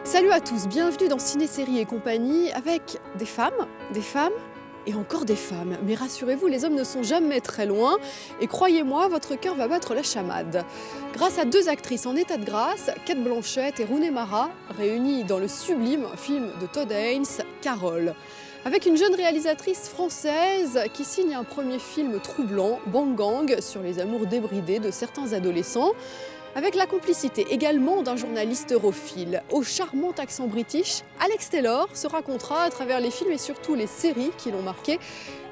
Salut à tous, bienvenue dans Ciné Série et compagnie avec des femmes et encore des femmes. Mais rassurez-vous, les hommes ne sont jamais très loin et croyez-moi, votre cœur va battre la chamade. Grâce à deux actrices en état de grâce, Cate Blanchett et Rooney Mara, réunies dans le sublime film de Todd Haynes, Carole. Avec une jeune réalisatrice française qui signe un premier film troublant, Bang Gang, sur les amours débridés de certains adolescents. Avec la complicité également d'un journaliste europhile. Au charmant accent british, Alex Taylor se racontera à travers les films et surtout les séries qui l'ont marqué.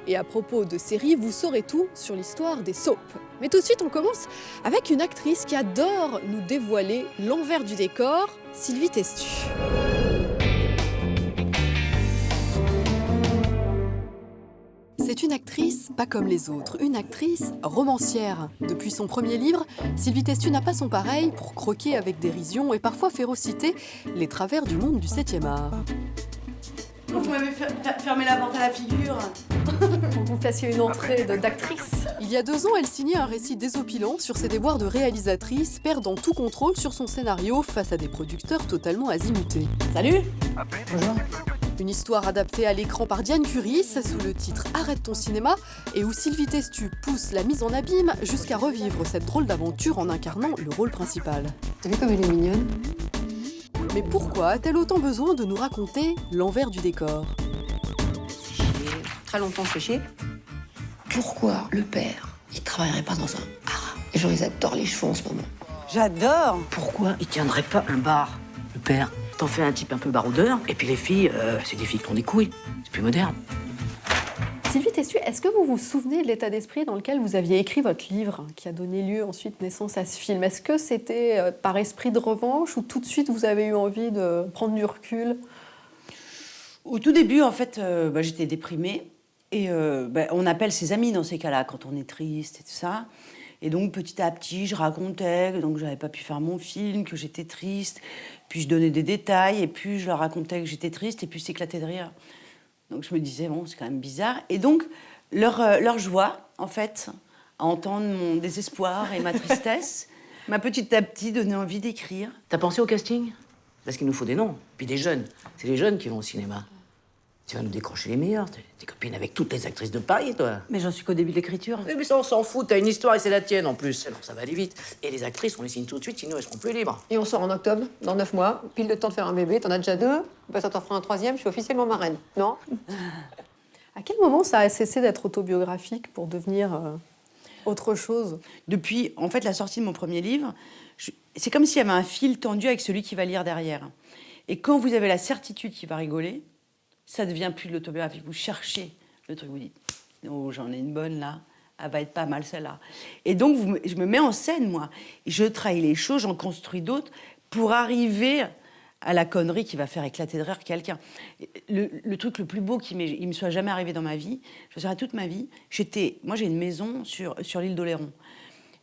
Et à propos de séries, vous saurez tout sur l'histoire des soaps. Mais tout de suite, on commence avec une actrice qui adore nous dévoiler l'envers du décor, Sylvie Testu. C'est une actrice pas comme les autres, une actrice romancière. Depuis son premier livre, Sylvie Testu n'a pas son pareil pour croquer avec dérision et parfois férocité les travers du monde du 7e art. Vous m'avez fermé la porte à la figure. Pour que vous fassiez une entrée d'actrice. Il y a 2 ans, elle signait un récit désopilant sur ses déboires de réalisatrice, perdant tout contrôle sur son scénario face à des producteurs totalement azimutés. Salut. Bonjour. Une histoire adaptée à l'écran par Diane Curis sous le titre Arrête ton cinéma et où Sylvie Testu pousse la mise en abîme jusqu'à revivre cette drôle d'aventure en incarnant le rôle principal. T'as vu comme elle est mignonne? Mais pourquoi a-t-elle autant besoin de nous raconter l'envers du décor? Très longtemps séché. Pourquoi le père, il travaillerait pas dans un haras? Les gens, ils adorent les chevaux en ce moment. J'adore. Pourquoi il tiendrait pas un bar, le père? T'en fais un type un peu baroudeur, et puis les filles, c'est des filles qui ont des couilles. C'est plus moderne. Sylvie Testu, est-ce que vous vous souvenez de l'état d'esprit dans lequel vous aviez écrit votre livre, qui a donné lieu ensuite naissance à ce film? Est-ce que c'était par esprit de revanche ou tout de suite vous avez eu envie de prendre du recul? Au tout début, en fait, j'étais déprimée. Et on appelle ses amis dans ces cas-là, quand on est triste et tout ça. Et donc, petit à petit, je racontais que j'avais pas pu faire mon film, que j'étais triste. Puis je donnais des détails, et puis je leur racontais que j'étais triste, et puis s'éclataient de rire. Donc je me disais, bon, c'est quand même bizarre. Et donc, leur joie, en fait, à entendre mon désespoir et ma tristesse, m'a petit à petit donné envie d'écrire. T'as pensé au casting? Parce qu'il nous faut des noms, puis des jeunes. C'est les jeunes qui vont au cinéma. Tu vas nous décrocher les meilleurs. T'es copine avec toutes les actrices de Paris, toi. Mais j'en suis qu'au début de l'écriture. Mais ça, on s'en fout. T'as une histoire et c'est la tienne, en plus. Alors, ça va aller vite. Et les actrices, on les signe tout de suite, sinon elles seront plus libres. Et on sort en octobre, dans 9 mois, pile le temps de faire un bébé. T'en as déjà 2, ça t'en fera un 3e, je suis officiellement marraine, non? À quel moment ça a cessé d'être autobiographique pour devenir autre chose? Depuis, en fait, la sortie de mon premier livre, c'est comme s'il y avait un fil tendu avec celui qui va lire derrière. Et quand vous avez la certitude qu'il va rigoler, ça devient plus de l'autobiographie. Vous cherchez le truc, vous dites « Oh, j'en ai une bonne, là. Elle va être pas mal, celle-là. » Et donc, je me mets en scène, moi. Je trahis les choses, j'en construis d'autres pour arriver à la connerie qui va faire éclater de rire quelqu'un. Le truc le plus beau qui me soit jamais arrivé dans ma vie, je dirais toute ma vie, moi, j'ai une maison sur l'île d'Oléron.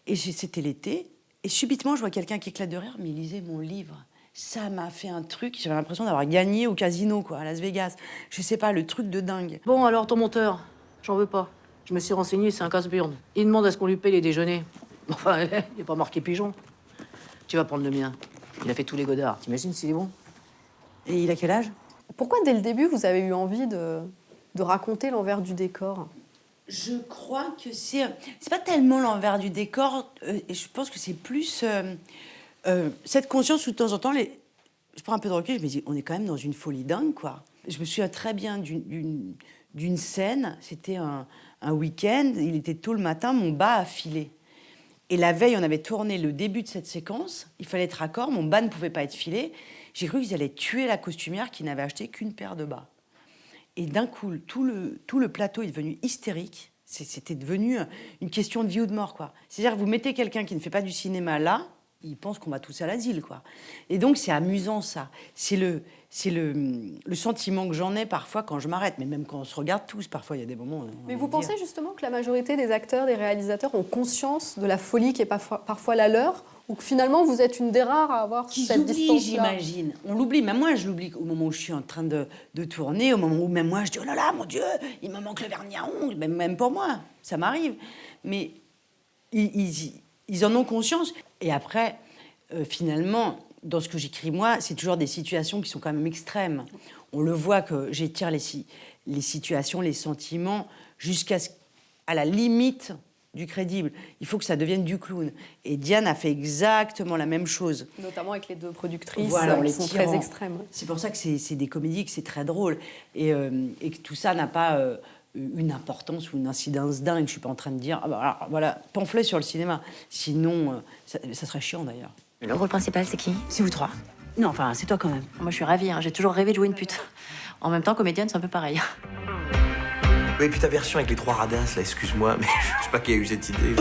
Et c'était l'été, et subitement, je vois quelqu'un qui éclate de rire, mais il lisait mon livre. Ça m'a fait un truc, j'avais l'impression d'avoir gagné au casino, quoi, à Las Vegas. Je sais pas, le truc de dingue. Bon, alors, ton monteur, j'en veux pas. Je me suis renseigné, c'est un casse-burne. Il demande à ce qu'on lui paye les déjeuners. Enfin, il n'est pas marqué pigeon. Tu vas prendre le mien. Il a fait tous les Godard. T'imagines s'il est bon? Et il a quel âge? Pourquoi, dès le début, vous avez eu envie de raconter l'envers du décor? Je crois que c'est pas tellement l'envers du décor. Je pense que c'est plus cette conscience où, de temps en temps, je prends un peu de recul, je me dis, on est quand même dans une folie dingue, quoi. Je me souviens très bien d'une scène, c'était un week-end, il était tôt le matin, mon bas a filé. Et la veille, on avait tourné le début de cette séquence, il fallait être raccord, mon bas ne pouvait pas être filé. J'ai cru qu'ils allaient tuer la costumière qui n'avait acheté qu'une paire de bas. Et d'un coup, tout le plateau est devenu hystérique. C'était devenu une question de vie ou de mort, quoi. C'est-à-dire que vous mettez quelqu'un qui ne fait pas du cinéma là, il pense qu'on va tous à l'asile, quoi. Et donc, c'est amusant, ça. C'est le sentiment que j'en ai parfois quand je m'arrête. Mais même quand on se regarde tous, parfois, il y a des moments... Mais vous pensez justement que la majorité des acteurs, des réalisateurs ont conscience de la folie qui est parfois la leur? Ou que finalement, vous êtes une des rares à avoir cette distance-là? J'imagine. On l'oublie. Même moi, je l'oublie au moment où je suis en train de tourner, au moment où même moi, je dis « Oh là là, mon Dieu, il me manque le vernis à ongles ». Même pour moi, ça m'arrive. Mais ils en ont conscience. Et après, finalement, dans ce que j'écris moi, c'est toujours des situations qui sont quand même extrêmes. On le voit que j'étire les situations, les sentiments, à la limite du crédible. Il faut que ça devienne du clown. Et Diane a fait exactement la même chose. Notamment avec les deux productrices Voilà, qui sont très extrêmes. C'est pour ça que c'est des comédies, que c'est très drôle. Et que tout ça n'a pas une importance ou une incidence dingue. Je ne suis pas en train de dire, ah bah, alors, voilà, pamphlet sur le cinéma. Sinon, ça serait chiant d'ailleurs. Le rôle principal, c'est qui? C'est vous trois. Non, enfin, c'est toi quand même. Moi, je suis ravie, hein. J'ai toujours rêvé de jouer une pute. En même temps, comédienne, c'est un peu pareil. Oui, et puis ta version avec les 3 radins, là, excuse-moi, mais je sais pas qui a eu cette idée.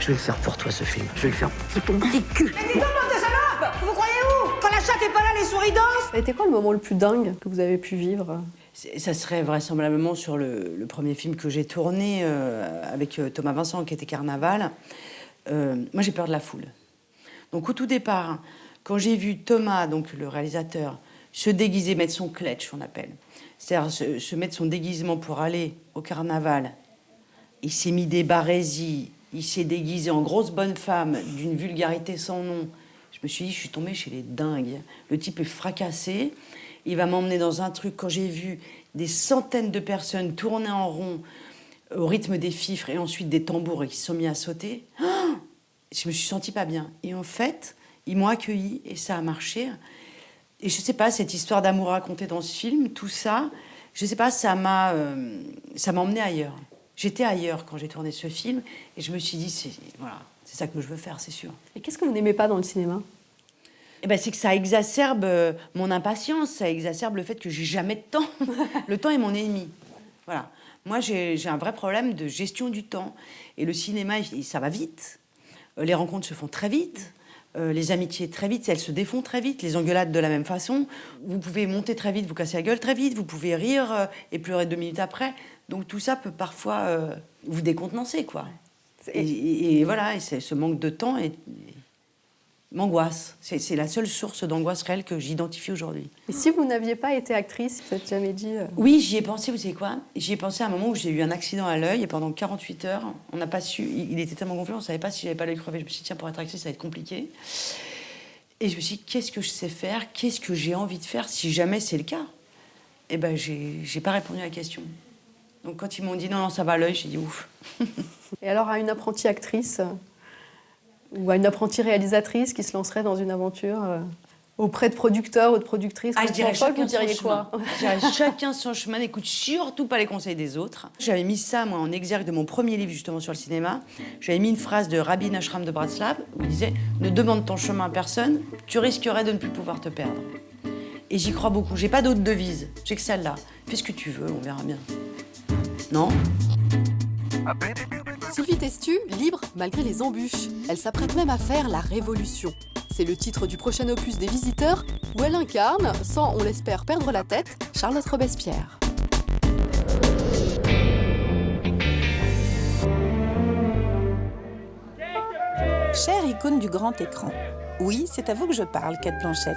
Je vais le faire pour toi, ce film. Je vais le faire pour ton petit cul. Mais dis donc, tes salopes! Vous croyez où? Quand la chatte est pas là, les souris dansent! Ça a été quoi le moment le plus dingue que vous avez pu vivre? Ça serait vraisemblablement sur le premier film que j'ai tourné avec Thomas Vincent, qui était Carnaval. Moi, j'ai peur de la foule. Donc, au tout départ, quand j'ai vu Thomas, donc le réalisateur, se déguiser, mettre son clutch, on appelle, c'est-à-dire se mettre son déguisement pour aller au Carnaval, il s'est mis des barésies, il s'est déguisé en grosse bonne femme d'une vulgarité sans nom. Je me suis dit, je suis tombée chez les dingues. Le type est fracassé. Il va m'emmener dans un truc. Quand j'ai vu des centaines de personnes tourner en rond au rythme des fifres et ensuite des tambours et qui se sont mis à sauter, je me suis sentie pas bien. Et en fait, ils m'ont accueillie et ça a marché. Et je sais pas, cette histoire d'amour racontée dans ce film, tout ça, je sais pas, ça m'a emmenée ailleurs. J'étais ailleurs quand j'ai tourné ce film et je me suis dit, c'est ça que je veux faire, c'est sûr. Et qu'est-ce que vous n'aimez pas dans le cinéma? Eh ben, c'est que ça exacerbe mon impatience, ça exacerbe le fait que j'ai jamais de temps. Le temps est mon ennemi. Voilà. Moi, j'ai un vrai problème de gestion du temps. Et le cinéma, ça va vite. Les rencontres se font très vite. Les amitiés très vite, elles se défont très vite. Les engueulades de la même façon. Vous pouvez monter très vite, vous casser la gueule très vite. Vous pouvez rire et pleurer 2 minutes après. Donc tout ça peut parfois vous décontenancer, quoi. Et voilà, et ce manque de temps m'angoisse. C'est la seule source d'angoisse réelle que j'identifie aujourd'hui. Et si vous n'aviez pas été actrice, vous n'êtes jamais dit... Oui, j'y ai pensé, vous savez quoi? J'y ai pensé à un moment où j'ai eu un accident à l'œil et pendant 48 heures, on n'a pas su... Il était tellement gonflé, on ne savait pas si j'avais pas l'œil crevé. Je me suis dit, tiens, pour être actrice, ça va être compliqué. Et je me suis dit, qu'est-ce que je sais faire? Qu'est-ce que j'ai envie de faire si jamais c'est le cas? Eh ben, j'ai pas répondu à la question. Donc quand ils m'ont dit non, ça va à l'œil, j'ai dit ouf. Et alors à une apprentie actrice ou à une apprentie réalisatrice qui se lancerait dans une aventure auprès de producteurs ou de productrices, je dirais vous diriez quoi? Je dirais chacun son chemin, n'écoute surtout pas les conseils des autres. J'avais mis ça, moi, en exergue de mon premier livre, justement, sur le cinéma. J'avais mis une phrase de Rabbi Nachman de Bratslav, où il disait « Ne demande ton chemin à personne, tu risquerais de ne plus pouvoir te perdre. » Et j'y crois beaucoup. J'ai pas d'autre devise, j'ai que celle-là. Fais ce que tu veux, on verra bien. Non? Sylvie Testu, libre malgré les embûches. Elle s'apprête même à faire la révolution. C'est le titre du prochain opus des Visiteurs, où elle incarne, sans, on l'espère, perdre la tête, Charlotte Robespierre. Chère icône du grand écran. Oui, c'est à vous que je parle, Cate Blanchett.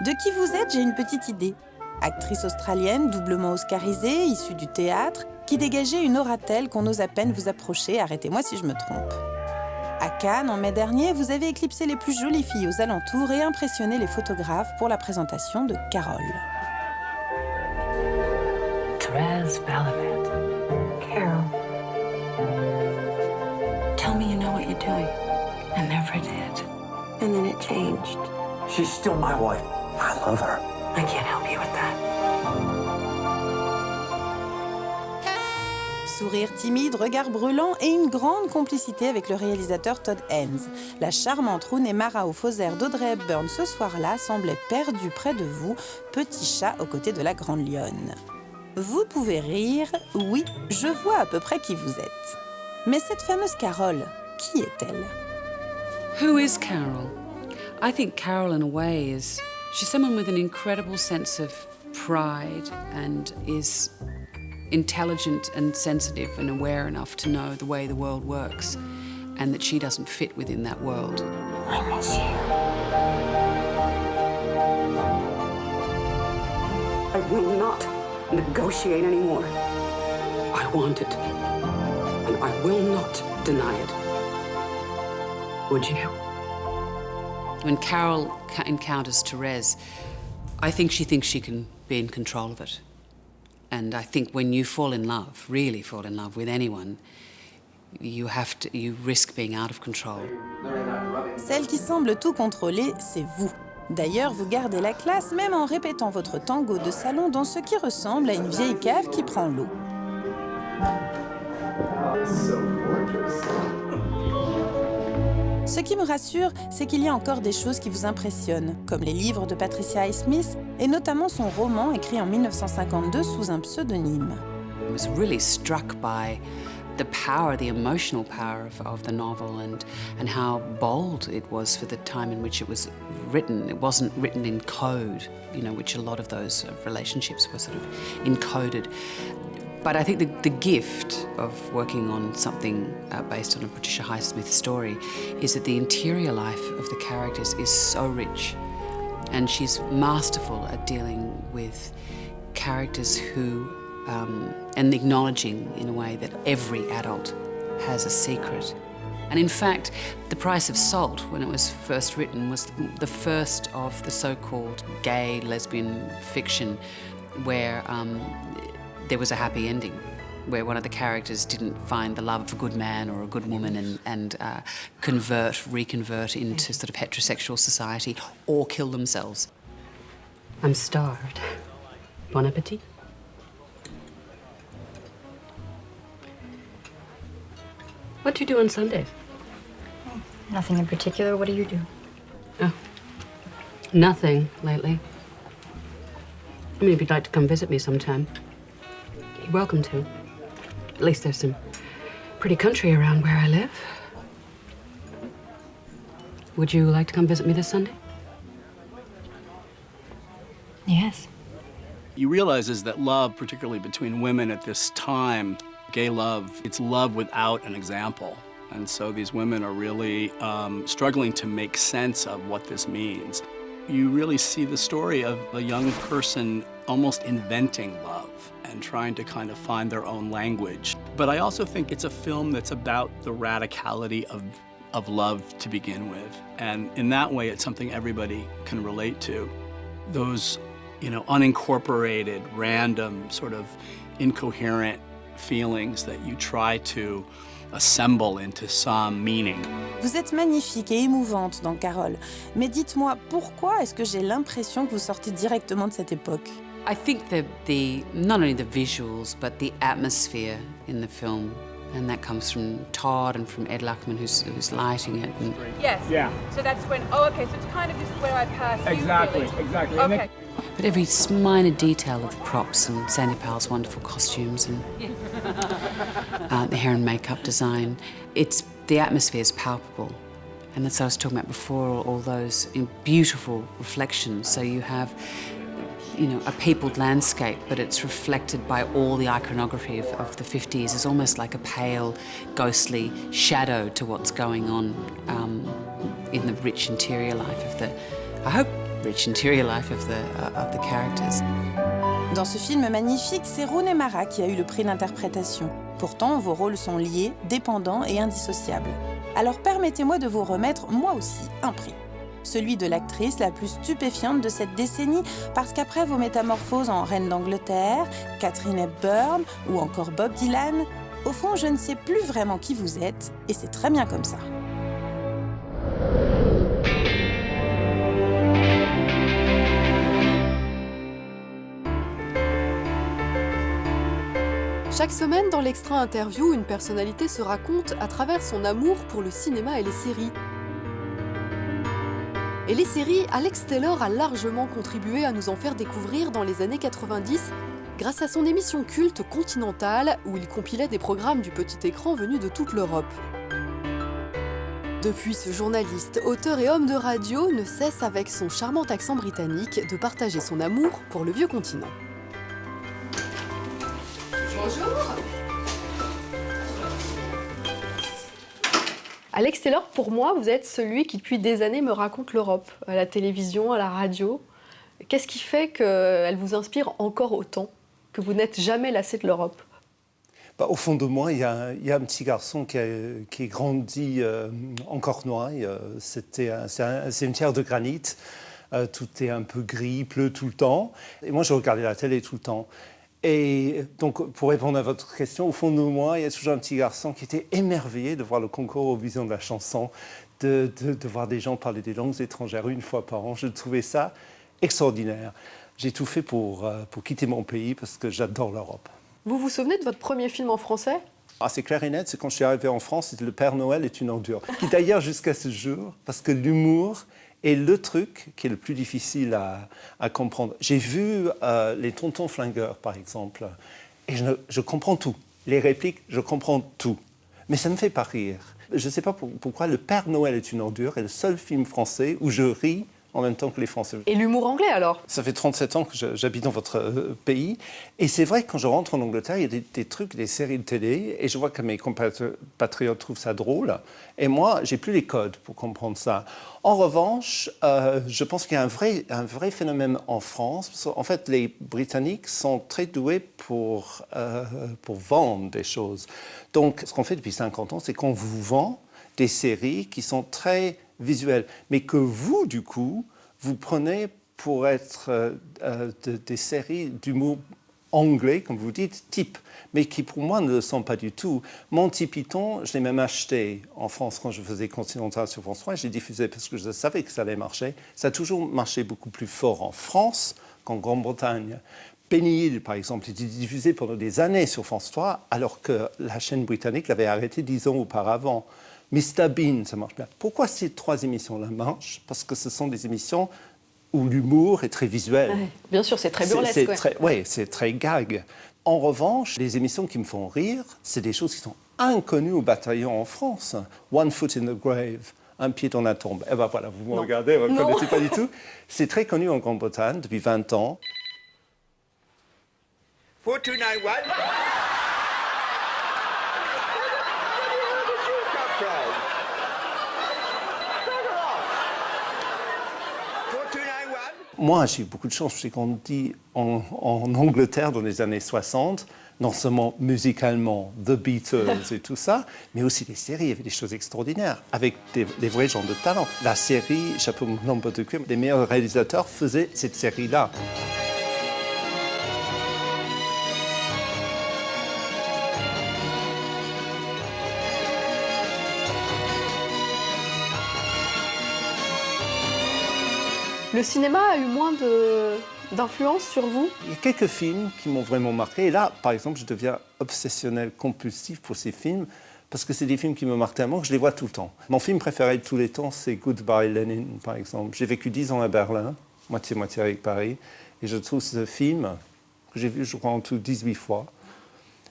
De qui vous êtes, j'ai une petite idée. Actrice australienne, doublement oscarisée, issue du théâtre, qui dégageait une aura telle qu'on ose à peine vous approcher, arrêtez-moi si je me trompe. À Cannes, en mai dernier, vous avez éclipsé les plus jolies filles aux alentours et impressionné les photographes pour la présentation de Carole. Therese Balabat. Carol. Tell me you know what you're doing. I never did. And then it changed. She's still my wife. I love her. I can't help you with that. Sourire timide, regard brûlant et une grande complicité avec le réalisateur Todd Haynes. La charmante Rooney Mara au faux air d'Audrey Hepburn ce soir-là semblait perdue près de vous, petit chat aux côtés de la grande lionne. Vous pouvez rire, oui, je vois à peu près qui vous êtes. Mais cette fameuse Carole, qui est-elle? Who is Carol? I think Carol, in a way, she's someone with an incredible sense of pride and is intelligent and sensitive and aware enough to know the way the world works and that she doesn't fit within that world. I miss you. I will not negotiate anymore. I want it, and I will not deny it. Would you? When Carol encounters Therese, I think she thinks she can be in control of it. And I think when you fall in love, really fall in love with anyone, you risk being out of control. Celle qui semble tout contrôler, c'est vous. D'ailleurs, vous gardez la classe même en répétant votre tango de salon dans ce qui ressemble à une vieille cave qui prend l'eau. Ce qui me rassure, c'est qu'il y a encore des choses qui vous impressionnent, comme les livres de Patricia Highsmith et notamment son roman écrit en 1952 sous un pseudonyme. I was really struck by the power, the emotional power of the novel and how bold it was for the time in which it was written. It wasn't written in code, you know, which a lot of those relationships were sort of encoded. But I think the gift of working on something based on a Patricia Highsmith story is that the interior life of the characters is so rich. And she's masterful at dealing with characters who and acknowledging in a way that every adult has a secret. And in fact, The Price of Salt, when it was first written, was the first of the so-called gay lesbian fiction where there was a happy ending, where one of the characters didn't find the love of a good man or a good woman and reconvert into sort of heterosexual society or kill themselves. I'm starved. Bon appetit. What do you do on Sundays? Nothing in particular. What do you do? Oh, nothing lately. I mean, if you'd like to come visit me sometime, you're welcome to. At least there's some pretty country around where I live. Would you like to come visit me this Sunday? Yes. You realize is that love, particularly between women at this time, gay love, it's love without an example. And so these women are really struggling to make sense of what this means. You really see the story of a young person almost inventing love and trying to kind of find their own language. But I also think it's a film that's about the radicality of love to begin with. And in that way, it's something everybody can relate to. Those, you know, unincorporated, random, sort of incoherent feelings that you try to assemble into some meaning. Vous êtes magnifique et émouvante dans Carole, mais dites-moi, pourquoi est-ce que j'ai l'impression que vous sortez directement de cette époque? I think that not only the visuals, but the atmosphere in the film, and that comes from Todd and from Ed Luckman, who's lighting it. And yes. Yeah. So that's when. Oh, okay. So it's kind of just where I pass. Exactly. Okay. But every minor detail of the props and Sandy Powell's wonderful costumes and the hair and makeup design, the atmosphere is palpable. And that's what I was talking about before, all those beautiful reflections. So you have, you know, a peopled landscape, but it's reflected by all the iconography of the 50s. It's almost like a pale, ghostly shadow to what's going on in the rich interior life of the, I hope, rich interior life of the characters. Dans ce film magnifique, c'est Rooney Mara qui a eu le prix d'interprétation. Pourtant, vos rôles sont liés, dépendants et indissociables. Alors permettez-moi de vous remettre, moi aussi, un prix. Celui de l'actrice la plus stupéfiante de cette décennie, parce qu'après vos métamorphoses en Reine d'Angleterre, Katharine Hepburn ou encore Bob Dylan, au fond, je ne sais plus vraiment qui vous êtes, et c'est très bien comme ça. Chaque semaine, dans l'Extra Interview, une personnalité se raconte à travers son amour pour le cinéma et les séries. Et les séries, Alex Taylor a largement contribué à nous en faire découvrir dans les années 90 grâce à son émission culte Continental où il compilait des programmes du petit écran venus de toute l'Europe. Depuis, ce journaliste, auteur et homme de radio ne cesse avec son charmant accent britannique de partager son amour pour le vieux continent. Bonjour. Alex Taylor, pour moi, vous êtes celui qui depuis des années me raconte l'Europe, à la télévision, à la radio. Qu'est-ce qui fait qu'elle vous inspire encore autant, que vous n'êtes jamais lassé de l'Europe? Au fond de moi, il y a un petit garçon qui est grandi en Cornouailles. C'est un cimetière de granit. Tout est un peu gris, il pleut tout le temps. Et moi, je regardais la télé tout le temps. Et donc, pour répondre à votre question, au fond de moi, il y a toujours un petit garçon qui était émerveillé de voir le concours Eurovision de la chanson, de voir des gens parler des langues étrangères une fois par an. Je trouvais ça extraordinaire. J'ai tout fait pour quitter mon pays parce que j'adore l'Europe. Vous vous souvenez de votre premier film en français ? C'est clair et net, c'est quand je suis arrivé en France, c'était Le Père Noël est une ordure. Qui d'ailleurs jusqu'à ce jour, parce que l'humour est le truc qui est le plus difficile à comprendre. J'ai vu les Tontons Flingueurs, par exemple, et je comprends tout. Les répliques, je comprends tout. Mais ça ne me fait pas rire. Je ne sais pas pourquoi Le Père Noël est une ordure est le seul film français où je ris en même temps que les Français. Et l'humour anglais, alors ? Ça fait 37 ans que j'habite dans votre pays. Et c'est vrai que quand je rentre en Angleterre, il y a des trucs, des séries de télé, et je vois que mes compatriotes trouvent ça drôle. Et moi, j'ai plus les codes pour comprendre ça. En revanche, je pense qu'il y a un vrai phénomène en France. Parce qu'en fait, les Britanniques sont très doués pour vendre des choses. Donc, ce qu'on fait depuis 50 ans, c'est qu'on vous vend des séries qui sont très visuelles, mais que vous, du coup, vous prenez pour être des séries d'humour anglais, comme vous dites, type, mais qui pour moi ne le sont pas du tout. Monty Python, je l'ai même acheté en France quand je faisais Continental sur France 3, je l'ai diffusé parce que je savais que ça allait marcher. Ça a toujours marché beaucoup plus fort en France qu'en Grande-Bretagne. Penny Hill, par exemple, était diffusé pendant des années sur France 3, alors que la chaîne britannique l'avait arrêté 10 ans auparavant. Mr Bean, ça marche bien. Pourquoi ces 3 émissions-là marchent ? Parce que ce sont des émissions où l'humour est très visuel. Ouais, bien sûr, c'est très burlesque. Oui, c'est très gag. En revanche, les émissions qui me font rire, c'est des choses qui sont inconnues au bataillon en France. One Foot in the Grave, un pied dans la tombe. Et ben voilà, vous me regardez, vous ne connaissez pas du tout. C'est très connu en Grande-Bretagne depuis 20 ans. 4291. Moi, j'ai eu beaucoup de chance. J'ai grandi en Angleterre dans les années 60, non seulement musicalement, The Beatles et tout ça, mais aussi les séries. Il y avait des choses extraordinaires, avec des vrais gens de talent. La série Chapeau Nombre de Cuir, les meilleurs réalisateurs faisaient cette série-là. Le cinéma a eu moins d'influence sur vous ? Il y a quelques films qui m'ont vraiment marqué. Et là, par exemple, je deviens obsessionnel, compulsif pour ces films, parce que c'est des films qui me marquent tellement que je les vois tout le temps. Mon film préféré de tous les temps, c'est Goodbye Lenin, par exemple. J'ai vécu 10 ans à Berlin, moitié-moitié avec Paris, et je trouve ce film, que j'ai vu, je crois, en tout 18 fois,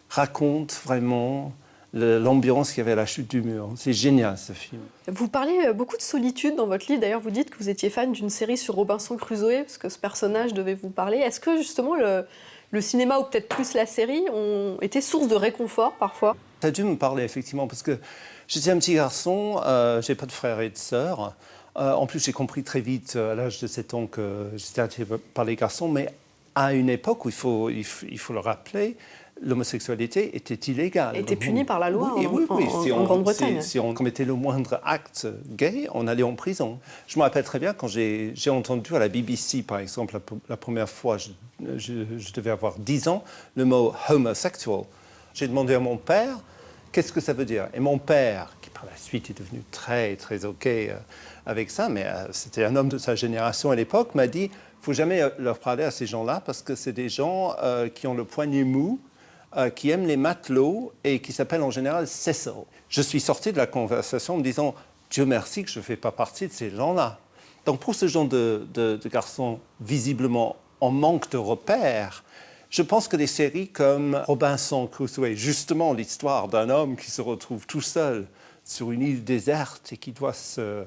raconte vraiment l'ambiance qu'il y avait à la chute du mur. C'est génial, ce film. Vous parlez beaucoup de solitude dans votre livre. D'ailleurs, vous dites que vous étiez fan d'une série sur Robinson Crusoe, parce que ce personnage devait vous parler. Est-ce que, justement, le cinéma, ou peut-être plus la série, ont été source de réconfort, parfois ? Ça a dû me parler, effectivement, parce que j'étais un petit garçon, j'ai pas de frères et de sœurs. En plus, j'ai compris très vite, à l'âge de 7 ans, que j'étais attiré par les garçons, mais à une époque où il faut le rappeler, l'homosexualité était illégale. Était punie par la loi en Grande-Bretagne. Si on commettait le moindre acte gay, on allait en prison. Je me rappelle très bien quand j'ai entendu à la BBC, par exemple, la première fois, je devais avoir 10 ans, le mot « homosexual ». J'ai demandé à mon père, qu'est-ce que ça veut dire ? Et mon père, qui par la suite est devenu très, très OK avec ça, mais c'était un homme de sa génération à l'époque, m'a dit « il ne faut jamais leur parler à ces gens-là parce que c'est des gens qui ont le poignet mou, qui aiment les matelots et qui s'appellent en général Cecil. » Je suis sorti de la conversation en me disant « Dieu merci que je ne fais pas partie de ces gens-là ». Donc pour ce genre de garçons visiblement en manque de repères, je pense que des séries comme Robinson Crusoe, justement l'histoire d'un homme qui se retrouve tout seul sur une île déserte et qui doit se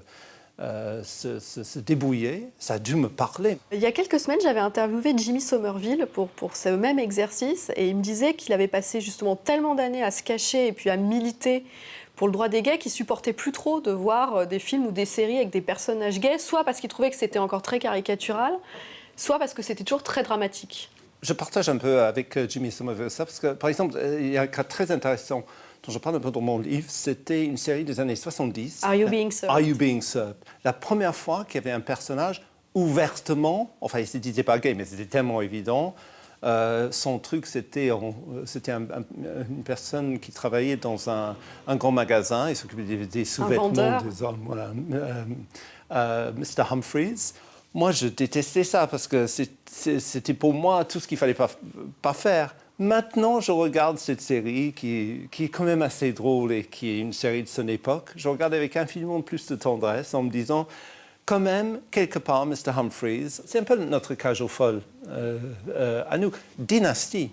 débrouiller, ça a dû me parler. Il y a quelques semaines, j'avais interviewé Jimmy Somerville pour ce même exercice, et il me disait qu'il avait passé justement tellement d'années à se cacher et puis à militer pour le droit des gays qu'il supportait plus trop de voir des films ou des séries avec des personnages gays, soit parce qu'il trouvait que c'était encore très caricatural, soit parce que c'était toujours très dramatique. Je partage un peu avec Jimmy Somerville ça, parce que, par exemple, il y a un cas très intéressant dont je parle un peu dans mon livre. C'était une série des années 70. Are You Being Served? Are You Being Served? La première fois qu'il y avait un personnage ouvertement, enfin, il ne se disait pas gay, mais c'était tellement évident. Son truc, c'était une personne qui travaillait dans un grand magasin, il s'occupait des sous-vêtements des hommes, voilà, Mr. Humphreys. Moi, je détestais ça parce que c'était pour moi tout ce qu'il ne fallait pas faire. Maintenant, je regarde cette série qui est quand même assez drôle et qui est une série de son époque. Je regarde avec infiniment plus de tendresse en me disant, quand même, quelque part, Mr. Humphreys, c'est un peu notre cage aux folles à nous. Dynasty.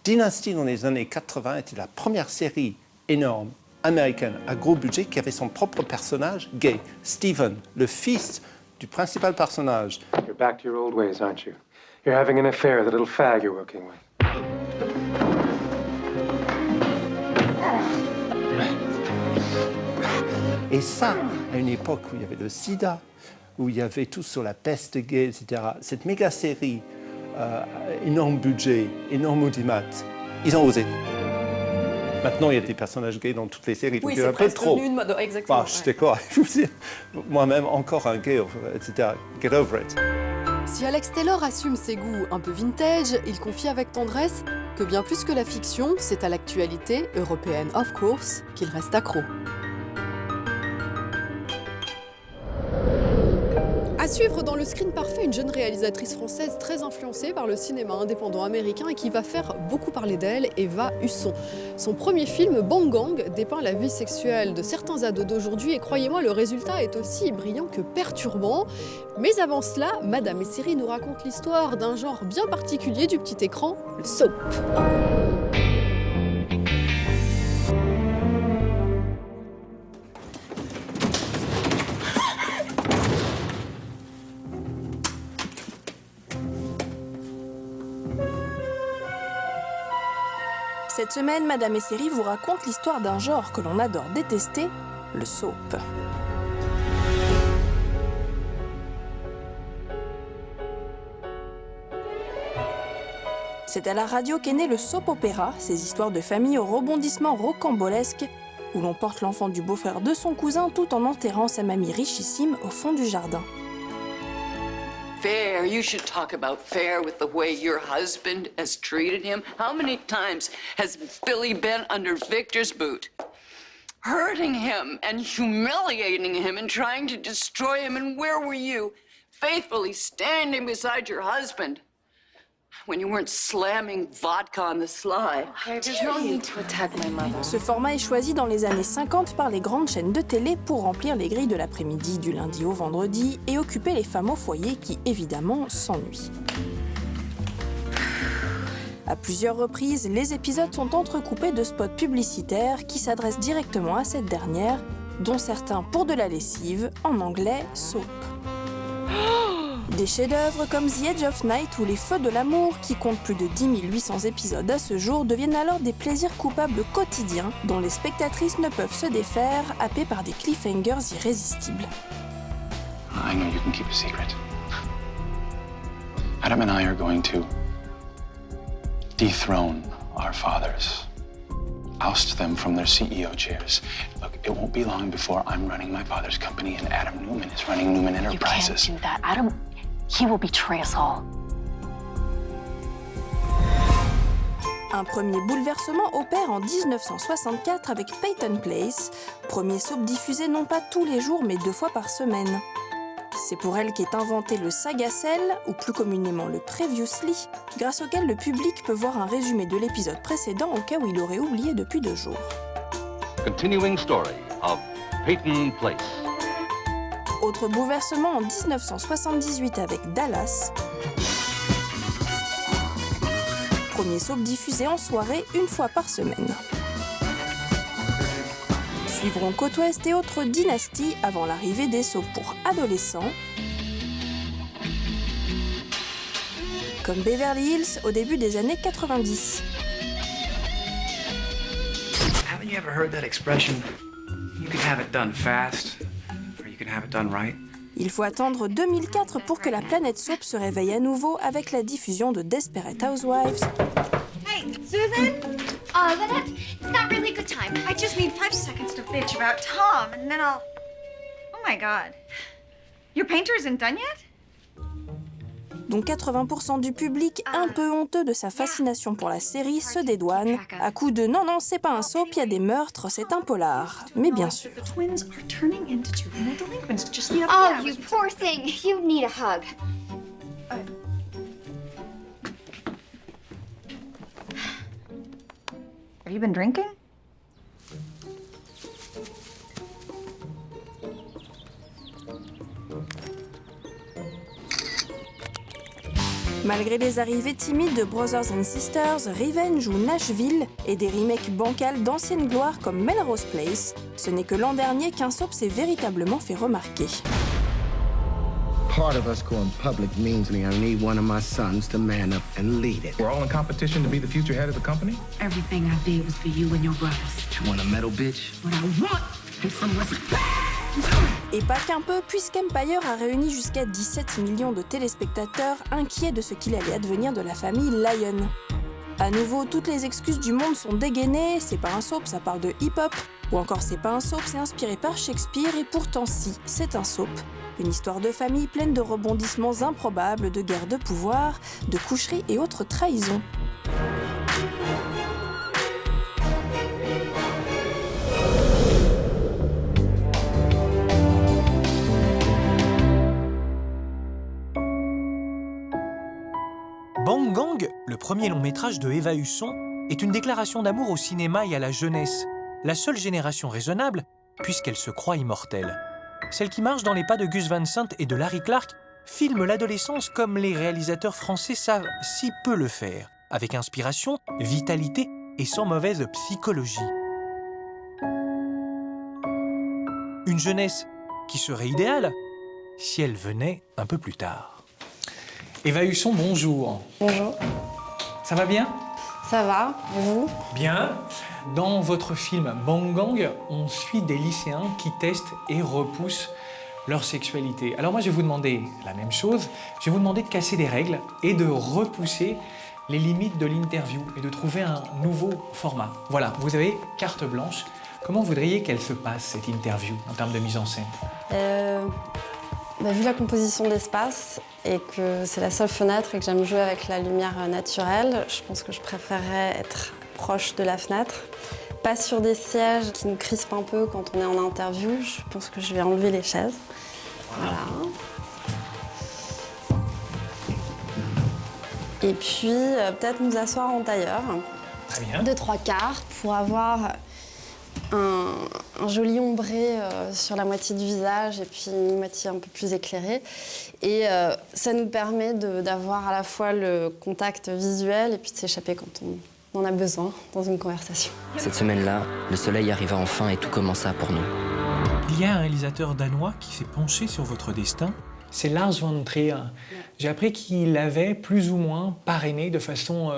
Dynasty, dans les années 80, était la première série énorme américaine à gros budget qui avait son propre personnage gay, Stephen, le fils du principal personnage. You're back to your old ways, aren't you? You're having an affair with the little fag you're working with. Et ça, à une époque où il y avait le sida, où il y avait tout sur la peste gay, etc. Cette méga série, énorme budget, énorme audimat, ils ont osé. Maintenant, il y a des personnages gays dans toutes les séries, donc il y a un peu trop. Exactement. Je suis d'accord. Moi-même, encore un gay, etc. Get over it. Si Alex Taylor assume ses goûts un peu vintage, il confie avec tendresse que bien plus que la fiction, c'est à l'actualité, européenne of course, qu'il reste accro. À suivre dans Le Screen Parfait, une jeune réalisatrice française très influencée par le cinéma indépendant américain et qui va faire beaucoup parler d'elle, Eva Husson. Son premier film, Bang Gang, dépeint la vie sexuelle de certains ados d'aujourd'hui et croyez-moi, le résultat est aussi brillant que perturbant. Mais avant cela, Madame et Siri nous raconte l'histoire d'un genre bien particulier du petit écran, le soap. Cette semaine, Madame et Siri vous raconte l'histoire d'un genre que l'on adore détester, le soap. C'est à la radio qu'est né le soap opéra, ces histoires de famille aux rebondissements rocambolesques, où l'on porte l'enfant du beau-frère de son cousin tout en enterrant sa mamie richissime au fond du jardin. Fair, you should talk about Fair with the way your husband has treated him. How many times has Billy been under Victor's boot? Hurting him and humiliating him and trying to destroy him. And where were you? Faithfully standing beside your husband when you weren't slamming vodka on the sly. There's no need to attack my mother. Ce format est choisi dans les années 50 par les grandes chaînes de télé pour remplir les grilles de l'après-midi du lundi au vendredi et occuper les femmes au foyer qui, évidemment, s'ennuient. À plusieurs reprises, les épisodes sont entrecoupés de spots publicitaires qui s'adressent directement à cette dernière, dont certains pour de la lessive, en anglais soap. Des chefs-d'œuvre comme The Edge of Night ou Les Feux de l'amour, qui comptent plus de 10 800 épisodes à ce jour, deviennent alors des plaisirs coupables quotidiens dont les spectatrices ne peuvent se défaire, happées par des cliffhangers irrésistibles. I know you can keep a secret. Adam and I are going to dethrone our fathers. Oust them from their CEO chairs. Look, it won't be long before I'm running my father's company and Adam Newman is running Newman Enterprises. You can't do that. Adam, he will betray us all. Un premier bouleversement opère en 1964 avec Peyton Place, premier soap diffusé non pas tous les jours mais 2 fois par semaine. C'est pour elle qu'est inventé le Sagacel, ou plus communément le Previously, grâce auquel le public peut voir un résumé de l'épisode précédent au cas où il aurait oublié depuis 2 jours. Continuing story of Peyton Place. Autre bouleversement en 1978 avec Dallas. Premier soap diffusé en soirée 1 fois par semaine. Suivront Côte Ouest et autres dynasties avant l'arrivée des soaps pour adolescents, comme Beverly Hills au début des années 90. Haven't you ever heard that expression? You can have it done fast, or you can have it done right. Il faut attendre 2004 pour que la planète soap se réveille à nouveau avec la diffusion de Desperate Housewives. Hey, Susan? It's not really a good time. I just need 5 seconds to bitch about Tom, and then I'll... Oh my God. Your painter isn't done yet? Dont 80% du public, un peu honteux de sa fascination pour la série, se dédouane. À coup de « non, non, c'est pas un soap, il y a des meurtres, c'est un polar ». Mais bien sûr. Oh, you poor thing. You need a hug. Have you been drinking? Malgré les arrivées timides de Brothers and Sisters, Revenge ou Nashville et des remakes bancals d'anciennes gloires comme Melrose Place, ce n'est que l'an dernier qu'un soap s'est véritablement fait remarquer. Part of us going public means me I need one of my sons to man up and lead it. We're all in competition to be the future head of the company? Everything I did was for you and your brothers. You want a medal, bitch? What I want is some respect. Et pas qu'un peu, puisqu'Empire a réuni jusqu'à 17 millions de téléspectateurs inquiets de ce qu'il allait advenir de la famille Lyon. À nouveau, toutes les excuses du monde sont dégainées, c'est pas un soap, ça parle de hip-hop, ou encore c'est pas un soap, c'est inspiré par Shakespeare, et pourtant si, c'est un soap. Une histoire de famille pleine de rebondissements improbables, de guerres de pouvoir, de coucheries et autres trahisons. Bang Gang, le premier long métrage de Eva Husson, est une déclaration d'amour au cinéma et à la jeunesse, la seule génération raisonnable puisqu'elle se croit immortelle. Celle qui marche dans les pas de Gus Van Sant et de Larry Clark filme l'adolescence comme les réalisateurs français savent si peu le faire, avec inspiration, vitalité et sans mauvaise psychologie. Une jeunesse qui serait idéale si elle venait un peu plus tard. Eva Husson, bonjour. Bonjour. Ça va bien? Ça va, et vous? Bien. Dans votre film Bang Gang, on suit des lycéens qui testent et repoussent leur sexualité. Alors moi, je vais vous demander la même chose. Je vais vous demander de casser des règles et de repousser les limites de l'interview et de trouver un nouveau format. Voilà, vous avez carte blanche. Comment voudriez qu'elle se passe, cette interview, en termes de mise en scène? Vu la composition d'espace et que c'est la seule fenêtre et que j'aime jouer avec la lumière naturelle, je pense que je préférerais être proche de la fenêtre. Pas sur des sièges qui nous crispent un peu quand on est en interview. Je pense que je vais enlever les chaises. Voilà. Et puis, peut-être nous asseoir en tailleur. Très bien. De 3/4 pour avoir un joli ombré sur la moitié du visage et puis une moitié un peu plus éclairée. Et ça nous permet d'avoir à la fois le contact visuel et puis de s'échapper quand on en a besoin dans une conversation. Cette semaine-là, le soleil arriva enfin et tout commença pour nous. Il y a un réalisateur danois qui s'est penché sur votre destin. C'est Lars von Trier. J'ai appris qu'il avait plus ou moins parrainé de façon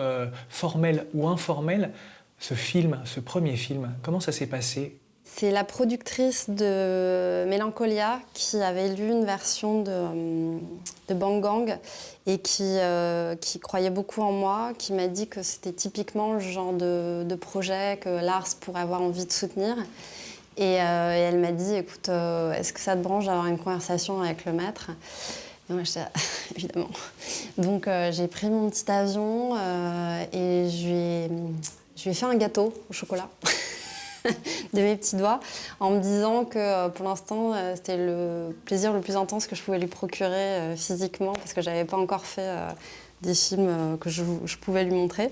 formelle ou informelle ce film, ce premier film. Comment ça s'est passé? C'est la productrice de Mélancolia qui avait lu une version de Bang Gang et qui croyait beaucoup en moi, qui m'a dit que c'était typiquement le genre de projet que Lars pourrait avoir envie de soutenir. Et elle m'a dit, écoute, est-ce que ça te branche d'avoir une conversation avec le maître? Et moi, j'étais évidemment. Donc j'ai pris mon petit avion et je lui ai fait un gâteau au chocolat de mes petits doigts en me disant que pour l'instant, c'était le plaisir le plus intense que je pouvais lui procurer physiquement parce que je n'avais pas encore fait des films que je pouvais lui montrer.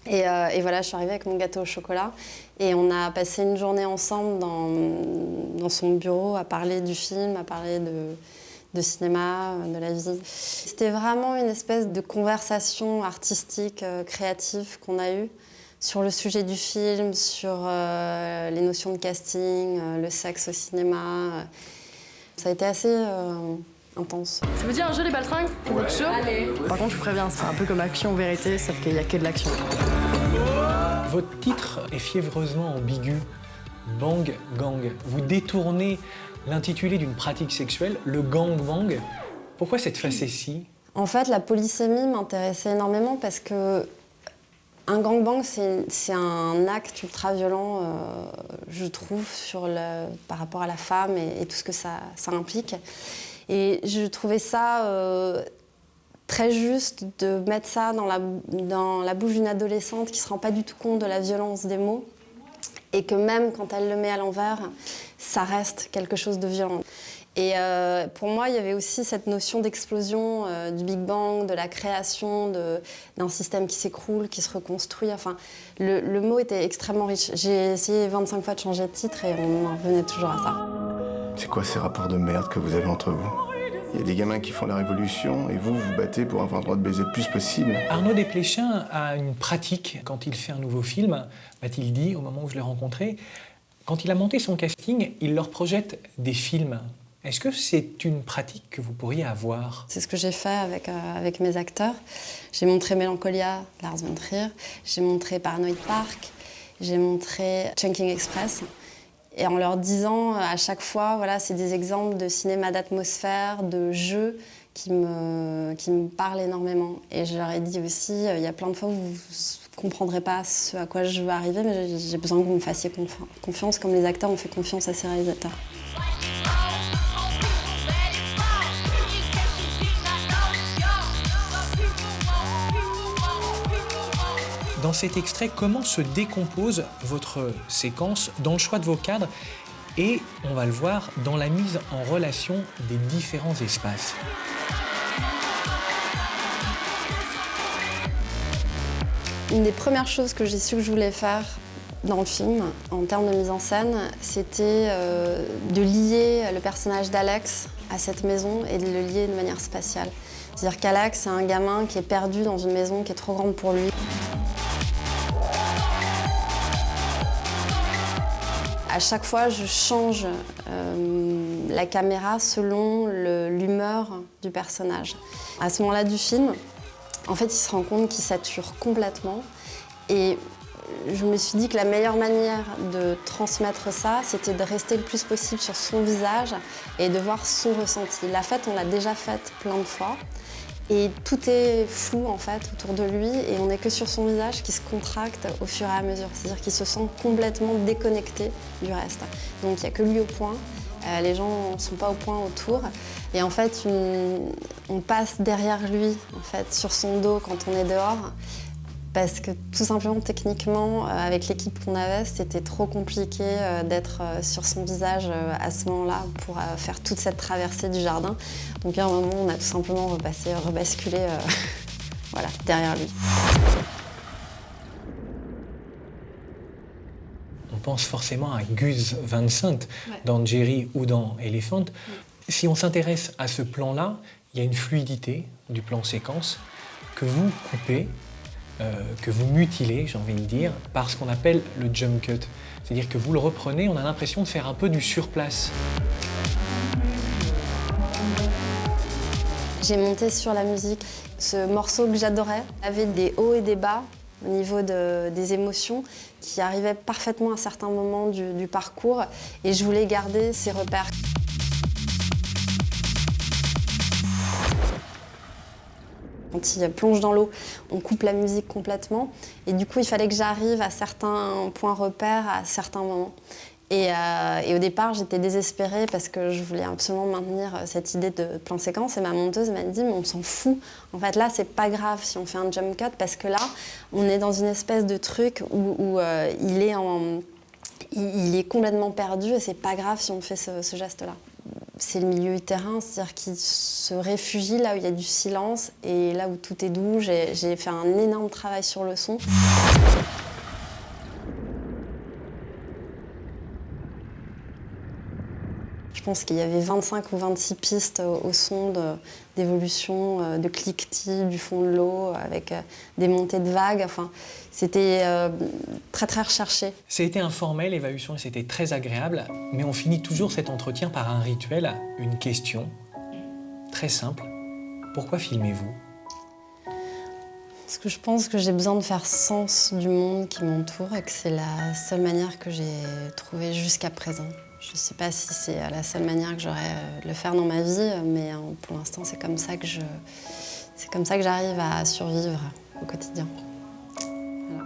Et voilà, je suis arrivée avec mon gâteau au chocolat et on a passé une journée ensemble dans son bureau à parler du film, à parler de cinéma, de la vie. C'était vraiment une espèce de conversation artistique, créative qu'on a eue sur le sujet du film, sur les notions de casting, le sexe au cinéma. Ça a été assez intense. Ça vous dit un jeu les baltringues? Vous êtes chaud? Par contre, je vous préviens, c'est un peu comme Action Vérité, sauf qu'il n'y a que de l'action. Votre titre est fiévreusement ambigu. Bang Gang. Vous détournez l'intitulé d'une pratique sexuelle, le gangbang. Pourquoi cette facétie? En fait, la polysémie m'intéressait énormément parce que un gangbang, c'est un acte ultra violent, je trouve, par rapport à la femme et tout ce que ça implique. Et je trouvais ça très juste de mettre ça dans la bouche d'une adolescente qui ne se rend pas du tout compte de la violence des mots et que même quand elle le met à l'envers, ça reste quelque chose de violent. Et pour moi, il y avait aussi cette notion d'explosion du Big Bang, de la création d'un système qui s'écroule, qui se reconstruit. Enfin, le mot était extrêmement riche. J'ai essayé 25 fois de changer de titre et on en revenait toujours à ça. C'est quoi ces rapports de merde que vous avez entre vous? Il y a des gamins qui font la révolution et vous vous battez pour avoir le droit de baiser le plus possible. Arnaud Desplechin a une pratique quand il fait un nouveau film, m'a-t-il dit au moment où je l'ai rencontré. Quand il a monté son casting, il leur projette des films. Est-ce que c'est une pratique que vous pourriez avoir? C'est ce que j'ai fait avec mes acteurs. J'ai montré Mélancolia, Lars von Trier, j'ai montré Paranoid Park, j'ai montré Chungking Express. Et en leur disant à chaque fois, voilà, c'est des exemples de cinéma d'atmosphère, de jeux qui me parlent énormément. Et je leur ai dit aussi, il y a plein de fois où vous ne comprendrez pas ce à quoi je veux arriver, mais j'ai besoin que vous me fassiez confiance, comme les acteurs ont fait confiance à ces réalisateurs. Dans cet extrait, comment se décompose votre séquence dans le choix de vos cadres et, on va le voir, dans la mise en relation des différents espaces. Une des premières choses que j'ai su que je voulais faire dans le film, en termes de mise en scène, c'était de lier le personnage d'Alex à cette maison et de le lier de manière spatiale. C'est-à-dire qu'Alex, c'est un gamin qui est perdu dans une maison qui est trop grande pour lui. À chaque fois, je change la caméra selon l'humeur du personnage. À ce moment-là du film, en fait, il se rend compte qu'il sature complètement. Et je me suis dit que la meilleure manière de transmettre ça, c'était de rester le plus possible sur son visage et de voir son ressenti. La fête, on l'a déjà faite plein de fois. Et tout est flou en fait autour de lui et on n'est que sur son visage qui se contracte au fur et à mesure. C'est-à-dire qu'il se sent complètement déconnecté du reste. Donc il n'y a que lui au point, les gens ne sont pas au point autour. Et en fait, on passe derrière lui, en fait, sur son dos quand on est dehors. Parce que tout simplement, techniquement, avec l'équipe qu'on avait, c'était trop compliqué d'être sur son visage à ce moment-là pour faire toute cette traversée du jardin. Donc à un moment, on a tout simplement rebasculé voilà, derrière lui. On pense forcément à Gus Van Sant dans Jerry ou dans Elephant. Si on s'intéresse à ce plan-là, il y a une fluidité du plan séquence que vous coupez, que vous mutilez, j'ai envie de dire, par ce qu'on appelle le jump cut. C'est-à-dire que vous le reprenez, on a l'impression de faire un peu du surplace. J'ai monté sur la musique. Ce morceau que j'adorais avait des hauts et des bas au niveau des émotions qui arrivaient parfaitement à certains moments du parcours et je voulais garder ces repères. Quand il plonge dans l'eau, on coupe la musique complètement. Et du coup, il fallait que j'arrive à certains points repères à certains moments. Et au départ, j'étais désespérée parce que je voulais absolument maintenir cette idée de plan séquence. Et ma monteuse m'a dit, mais on s'en fout. En fait, là, c'est pas grave si on fait un jump cut parce que là, on est dans une espèce de truc où il est complètement perdu et c'est pas grave si on fait ce geste-là. C'est le milieu terrain, c'est-à-dire qu'il se réfugie là où il y a du silence et là où tout est doux. J'ai fait un énorme travail sur le son. Je pense qu'il y avait 25 ou 26 pistes au son d'évolution, de cliquetis du fond de l'eau, avec des montées de vagues. Enfin, c'était très, très recherché. C'était informel, l'évaluation, c'était très agréable, mais on finit toujours cet entretien par un rituel, une question très simple. Pourquoi filmez-vous ? Parce que je pense que j'ai besoin de faire sens du monde qui m'entoure et que c'est la seule manière que j'ai trouvée jusqu'à présent. Je ne sais pas si c'est la seule manière que j'aurais de le faire dans ma vie, mais pour l'instant, c'est comme ça que j'arrive à survivre au quotidien. Voilà.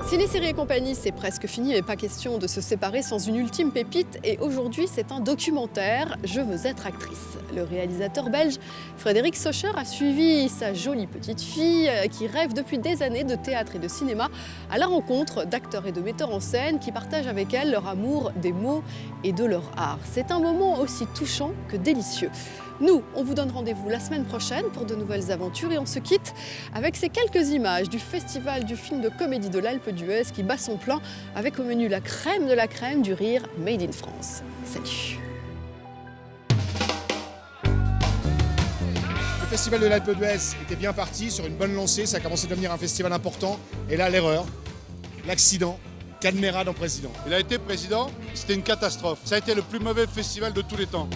Ciné, série et compagnie, c'est presque fini, mais pas question de se séparer sans une ultime pépite. Et aujourd'hui, c'est un documentaire, Je veux être actrice. Le réalisateur belge Frédéric Socher a suivi sa jolie petite fille qui rêve depuis des années de théâtre et de cinéma à la rencontre d'acteurs et de metteurs en scène qui partagent avec elle leur amour des mots et de leur art. C'est un moment aussi touchant que délicieux. Nous, on vous donne rendez-vous la semaine prochaine pour de nouvelles aventures et on se quitte avec ces quelques images du festival du film de comédie de l'Alpe d'Huez qui bat son plein avec au menu la crème de la crème du rire made in France. Salut! Le festival de l'Alpe d'Huez était bien parti, sur une bonne lancée, ça a commencé à devenir un festival important. Et là, l'erreur, l'accident, Cadmerade en président. Il a été président, c'était une catastrophe. Ça a été le plus mauvais festival de tous les temps.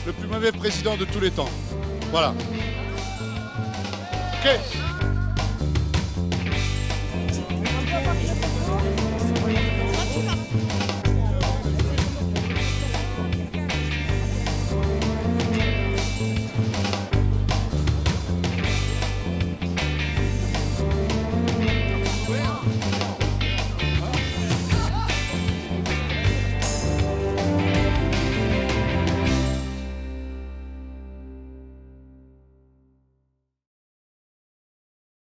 Le plus mauvais président de tous les temps. Voilà. Ok.